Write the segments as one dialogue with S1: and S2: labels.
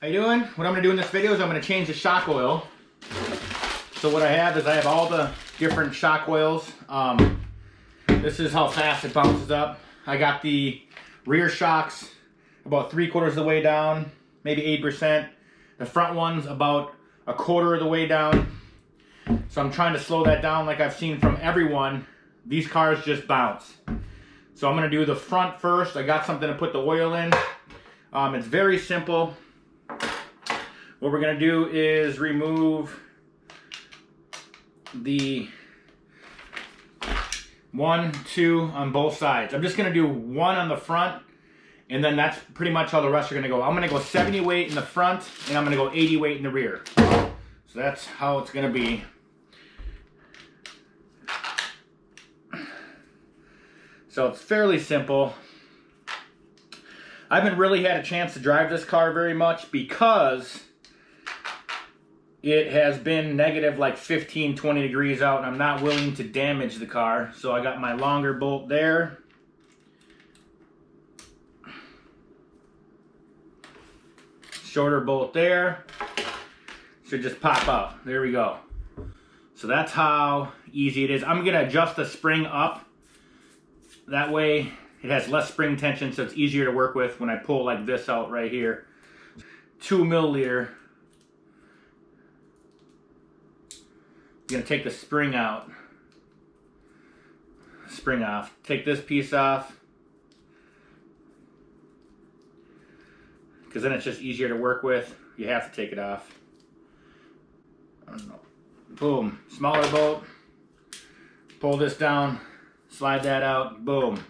S1: How you doing? What I'm going to do in this video is I'm going to change the shock oil. So what I have is I have all the different shock oils. This is how fast it bounces up. I got the rear shocks about 3/4 of the way down, maybe 8%. The front one's about 1/4 of the way down. So I'm trying to slow that down like I've seen from everyone. These cars just bounce. So I'm going to do the front first. I got something to put the oil in. It's very simple. What we're going to do is remove the 1, 2 on both sides. I'm just going to do 1 on the front, and then that's pretty much how the rest are going to go. I'm going to go 70 weight in the front, and I'm going to go 80 weight in the rear. So that's how it's going to be. So it's fairly simple. I haven't really had a chance to drive this car very much because it has been negative like 15, 20 degrees out, and I'm not willing to damage the car. So I got my longer bolt there. Shorter bolt there. Should just pop out. There we go. So that's how easy it is. I'm going to adjust the spring up. That way it has less spring tension, so it's easier to work with when I pull like this out right here. 2 milliliter. I'm going to take the spring out. Spring off. Take this piece off. Because then it's just easier to work with. You have to take it off. I don't know. Boom. Smaller bolt. Pull this down. Slide that out. Boom.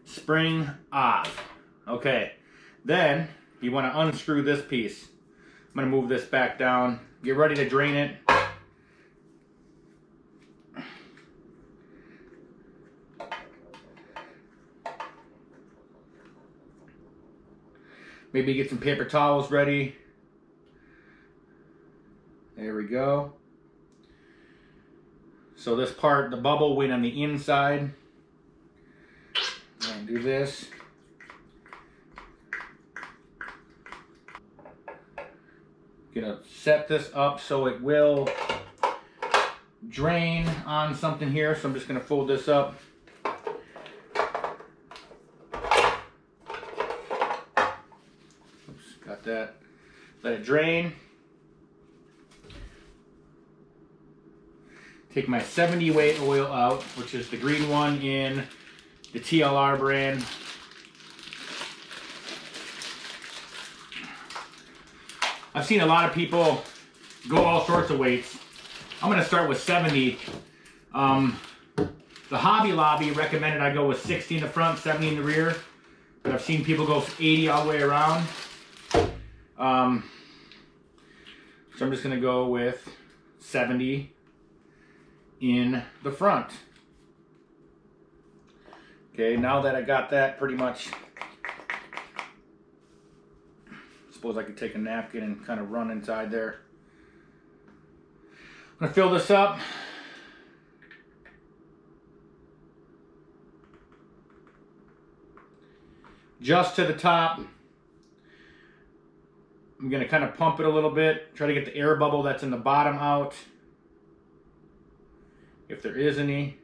S1: Spring off. Okay. Then you want to unscrew this piece. I'm going to move this back down. Get ready to drain it. Maybe get some paper towels ready. There we go. So this part, the bubble went on the inside. And do this. Gonna set this up so it will drain on something here. So I'm just gonna fold this up. Oops, got that. Let it drain. Take my 70 weight oil out, which is the green one in the TLR brand. I've seen a lot of people go all sorts of weights. I'm going to start with 70. The Hobby Lobby recommended I go with 60 in the front, 70 in the rear. But I've seen people go 80 all the way around. So I'm just going to go with 70 in the front. Okay, now that I got that pretty much, I suppose I could take a napkin and kind of run inside there. I'm gonna fill this up. Just to the top. I'm gonna kind of pump it a little bit, try to get the air bubble that's in the bottom out, if there is any.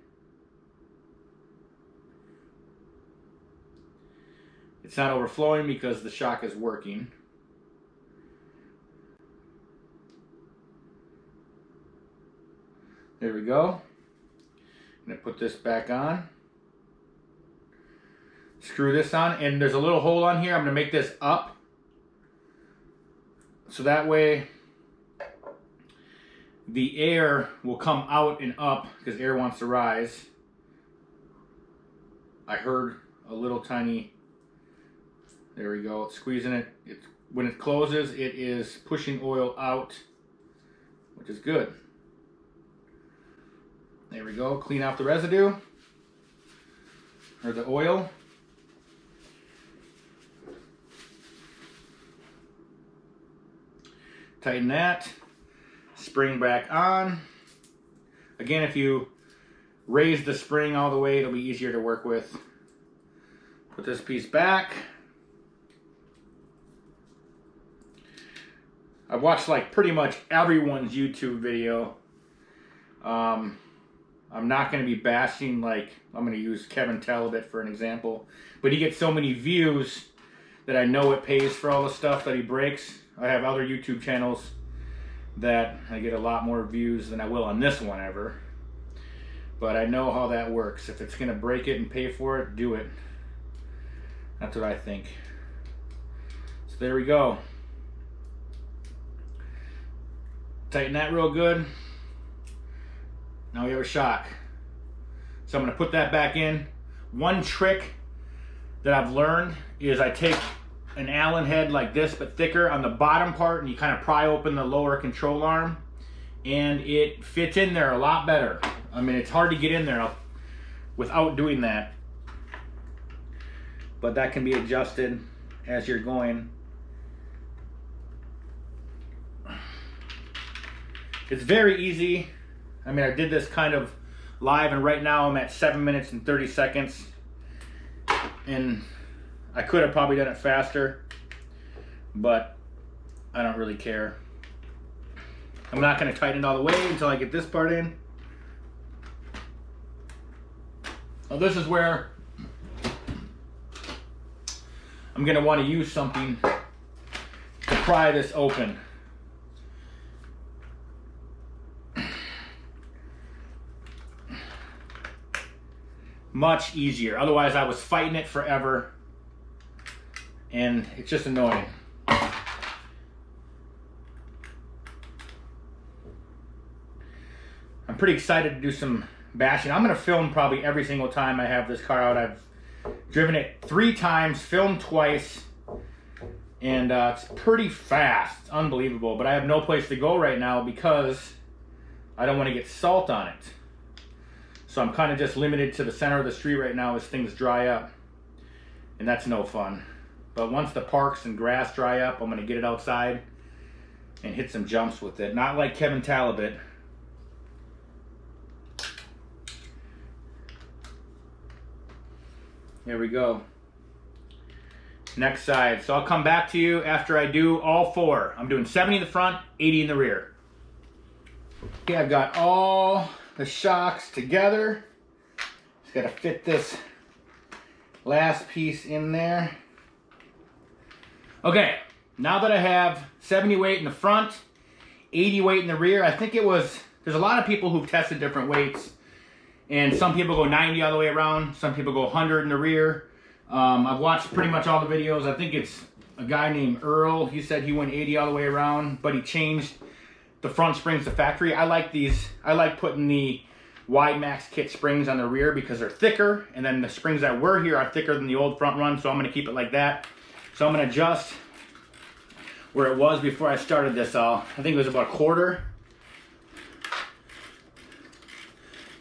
S1: It's not overflowing because the shock is working. There we go. I'm going to put this back on. Screw this on, and there's a little hole on here. I'm going to make this up. So that way the air will come out and up because air wants to rise. I heard a little tiny, there we go, it's squeezing it. When it closes, it is pushing oil out, which is good. There we go, clean off the residue, or the oil. Tighten that. Spring back on. Again, if you raise the spring all the way, it'll be easier to work with. Put this piece back. I've watched like pretty much everyone's YouTube video. I'm not going to be bashing, like, I'm going to use Kevin Talbot for an example, but he gets so many views that I know it pays for all the stuff that he breaks. I have other YouTube channels that I get a lot more views than I will on this one ever. But I know how that works. If it's going to break it and pay for it, do it. That's what I think. So there we go. Tighten that real good. Now we have a shock. So I'm going to put that back in. One trick that I've learned is I take an Allen head like this, but thicker on the bottom part, and you kind of pry open the lower control arm, and it fits in there a lot better. I mean, it's hard to get in there without doing that, but that can be adjusted as you're going. It's very easy. I mean, I did this kind of live, and right now I'm at 7 minutes and 30 seconds. And I could have probably done it faster, but I don't really care. I'm not going to tighten it all the way until I get this part in. Now this is where I'm going to want to use something to pry this open. Much easier. Otherwise I was fighting it forever and it's just annoying. I'm pretty excited to do some bashing. I'm going to film probably every single time I have this car out. I've driven it 3 times, filmed twice, and it's pretty fast. It's unbelievable, but I have no place to go right now because I don't want to get salt on it. So I'm kind of just limited to the center of the street right now as things dry up. And that's no fun. But once the parks and grass dry up, I'm going to get it outside and hit some jumps with it. Not like Kevin Talbot. Here we go. Next side. So I'll come back to you after I do all 4. I'm doing 70 in the front, 80 in the rear. Okay, I've got all the shocks together. Just got to fit this last piece in there. Okay, now that I have 70 weight in the front, 80 weight in the rear, I think it was, there's a lot of people who've tested different weights, and some people go 90 all the way around, some people go 100 in the rear. I've watched pretty much all the videos. I think it's a guy named Earl. He said he went 80 all the way around, but he changed the front springs to factory. I like these. I like putting the Wide Maxx kit springs on the rear because they're thicker, and then the springs that were here are thicker than the old front run, so I'm going to keep it like that. So I'm going to adjust where it was before I started this all. I think it was about 1/4.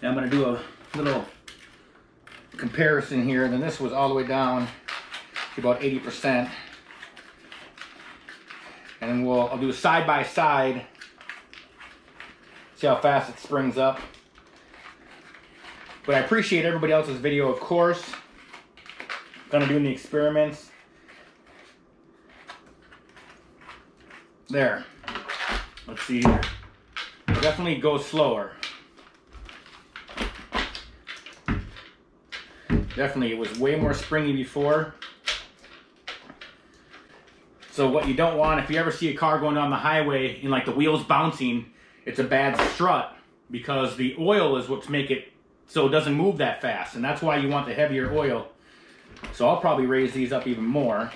S1: And I'm going to do a little comparison here. And then this was all the way down to about 80%. And then I'll do a side by side. See how fast it springs up. But I appreciate everybody else's video, of course. Gonna do the experiments. There. Let's see here. I'll definitely go slower. Definitely, it was way more springy before. So what you don't want, if you ever see a car going down the highway and like the wheels bouncing, it's a bad strut because the oil is what's make it so it doesn't move that fast, and that's why you want the heavier oil. So I'll probably raise these up even more.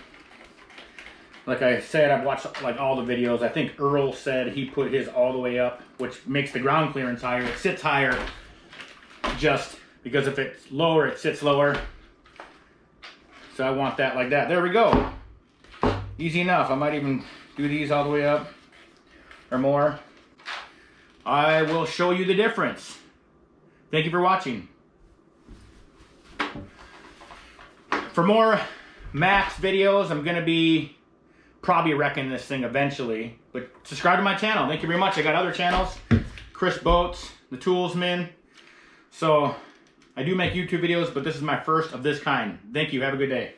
S1: Like I said, I've watched like all the videos. I think Earl said he put his all the way up, which makes the ground clearance higher. It sits higher just because if it's lower, it sits lower. So I want that like that. There we go. Easy enough. I might even do these all the way up or more. I will show you the difference. Thank you for watching. For more Max videos, I'm going to be probably wrecking this thing eventually. But subscribe to my channel. Thank you very much. I got other channels. Chris Boats, The Toolsman. So I do make YouTube videos, but this is my first of this kind. Thank you. Have a good day.